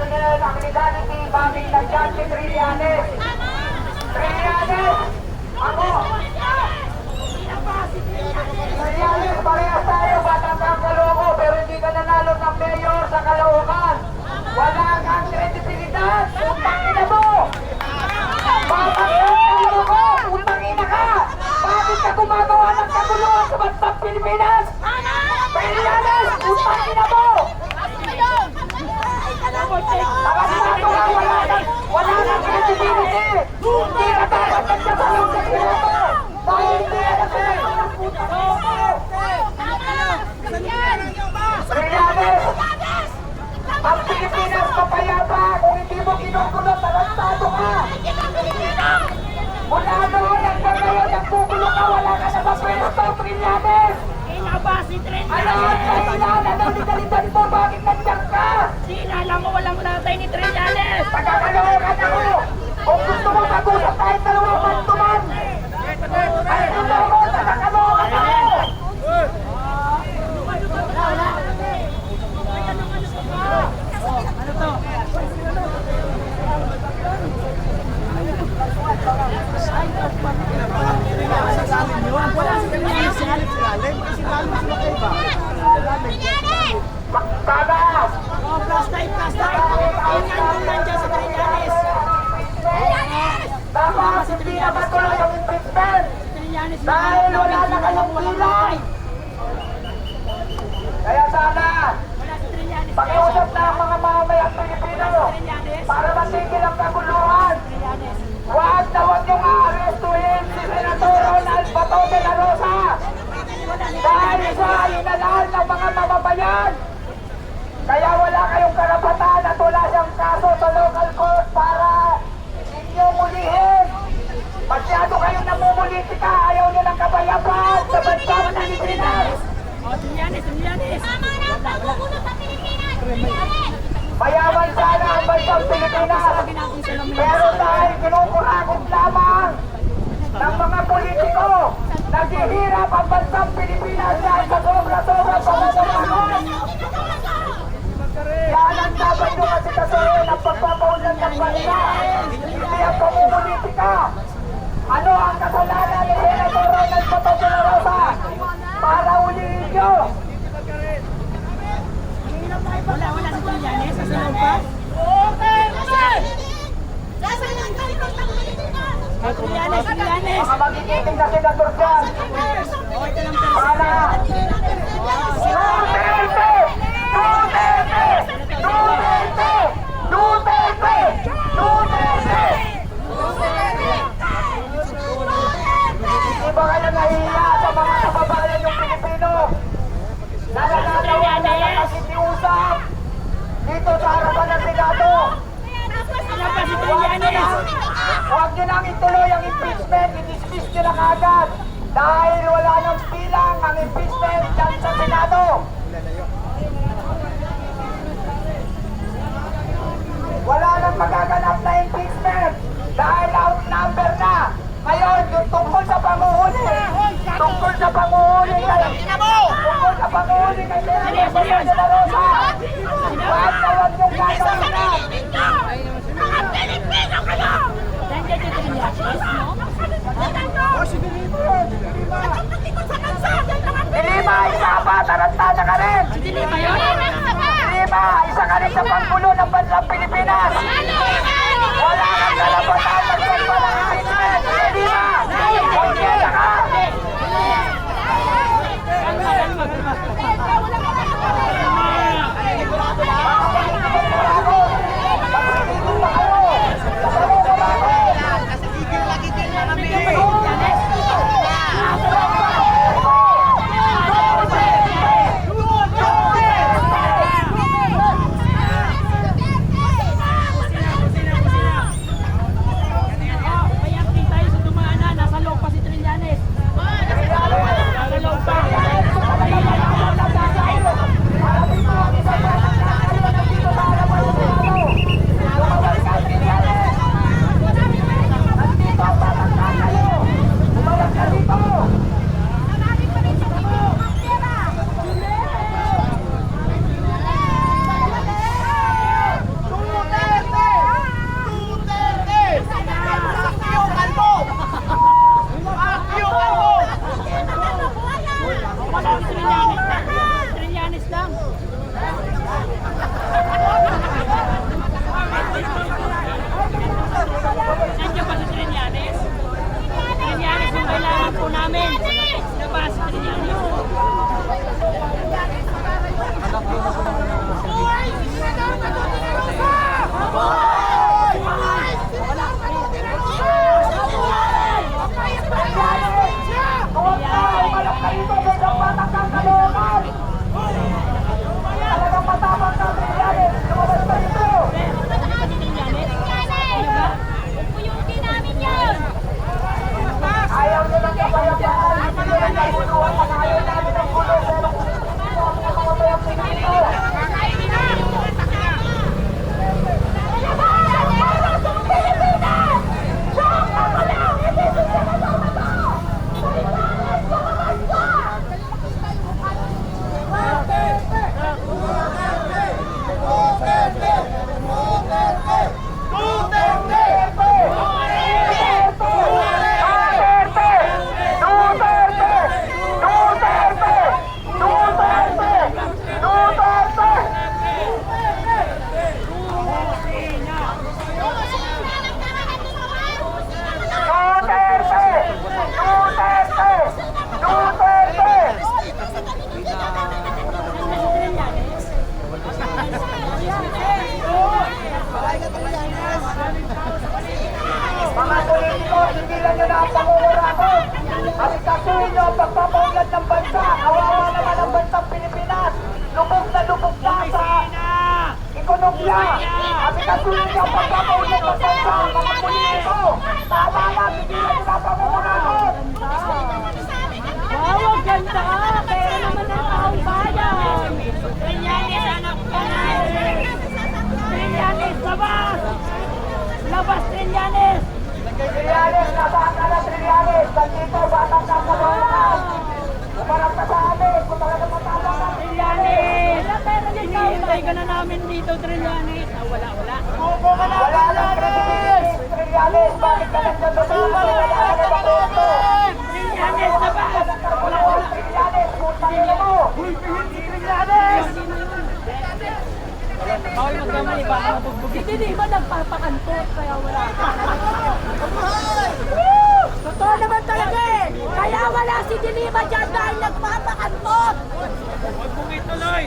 General Accreditality, baging nandiyan si Trillanes. Trillanes! Ako! Trillanes, parehas tayo, batang kang kaloko, pero hindi ka nanalo ng mayor sa Caloocan. Wala kang kredibilidad! Putang ina mo! Batang kang kaloko! Putang ina ka! Bakit ka gumagawa ng kaguluhan sa bansang Pilipinas? Trillanes! Putang ina mo! Nakasinato ka, wala nang credibility! Hindi ka dapat nagsasalong sa piloto! Dahil hindi ka nagsasalong ng putang ina! Trillanes! Ang Pilipinas mapayapa kung hindi mo kinukulot, tarantado ka! Mula noon hanggang ngayon, nagkukulo ka, wala ka na mapwesto, Trillanes! Ano ang kailan? Anong lidalitan mo? Bakit nandiyan ka? Sinala mo walang latay ni Trillanes! Pagkakalokan ako! Kung gusto mo mag-usap kahit dalawang mantuman! Ay, gusto mo! Pagkakalokan ako! Ano to? Tagas! Plastic! Ingan kung nandiyan sa Trillanes! Tapos hindi na matuloy ang impeachment! Trillanes! Dahil wala na kayong kilay! Kaya sana, pakiusap na ang mga mamamayang Pilipino para matigil ang kaguluhan! Huwag na huwag niyong aarestuhin si Senator Ronald Bato de la Rosa! Dahil siya ay inalahal ng mga mamamayan! Kaya wala kayong karapatan at wala siyang kaso sa local court para inyo mulihin! Masyado kayong namumulitika, ayaw niyo ng kapayapaan sa bansang Pilipinas! Trillanes! Tama na ang pagkukulong sa Pilipinas! Mayaman sana ang bansang Pilipinas! Pero dahil kinukurakot lamang ng mga politiko, naghihirap ang bansang Pilipinas dahil sa sobra-sobra pamamayaman! Yan ang dapat nyo kasi kasuhin ang pagpapaunlad ng bansa! Hindi ang pamumulitika! Ano ang kasalanan ni Senator Ronald Bato de la Rosa? Para ulihin nyo! Wala si Trillanes sa sunod pa? Trillanes! Mga magigiting na senator dyan! Para! Duterte! Duterte! Duterte! Duterte! Duterte! Di ba kayo nahiya sa mga kababayan yung Pilipino? Nananagawa na nakasikiusap dito sa harapan ng Senado! Wala pa si Trillanes! Huwag nyo nang ituloy ang impeachment, i-dismiss nyo na kaagad dahil wala nang bilang ang impeachment dyan sa Senado. Wala nang magaganap na impeachment dahil outnumber na. Ngayon, yung tungkol sa panguhuli kay Tungkol sa panguhuli kay Senator de la Rosa, huwag na huwag nyo gagawin na. Mga Pilipino kayo! Nandiyan si Trillanes, no? Dilima, isa pa, tarantada ka rin! Dilima yun? Dilima, isa ka rin sa panggulo ng bansang Pilipinas! Wala kang kalapatan magsalpa ng impeachment! Dilima! Kunyela ka! Trillanes lang. Nandiyan ba sa Trillanes? Trillanes ang kailangan po namin. Labas sa Trillanes. Huwag na! Umalap kayo ito! May dampatang kang kalookan! Talagang matapang na Trillanes! Lumabas pa ito! Pupuyutin namin yan! Ayaw nyo ng kapayapaan! Hindi nyo lang naguluhan ang ayaw namin ng gulo! Pero ito ang nakamatayang Pilipino! Mga politiko, hindi lang nyo na ang pangungurako. Asikasuhin nyo ang pagpapaunlad ng bansa. Kawawa naman ang bansang Pilipinas. Lubog na sa ekonomiya. Asikasuhin nyo ang pagpapaunlad ng bansa. Mga politiko, tama na, hindi lang nyo na ang pangungurako. Wow, ang ganda ka! Pera naman ang taong bayan! Trillanes, anak ka na! Trillanes, labas! Labas, Trillanes! Trillanes, nasaan ka na Trillanes? Nandito, batang kakalookan. Umarap ka sa amin. Kung talaga matapang ka Trillanes! Hinihintay ka na namin dito, Trillanes! Ah, wala. wala lang Trillanes. Trillanes, bakit ka nandyan doon? Wala ka na dito. Trillanes, labas! Trillanes, putang ina mo. Bawal magkamali, baka mabugbugin. Hindi ba nagpapakantot, kaya wala ka. Totoo naman talaga eh! Kaya wala si Diliba dyan dahil nagpapakantot! Huwag mong ituloy!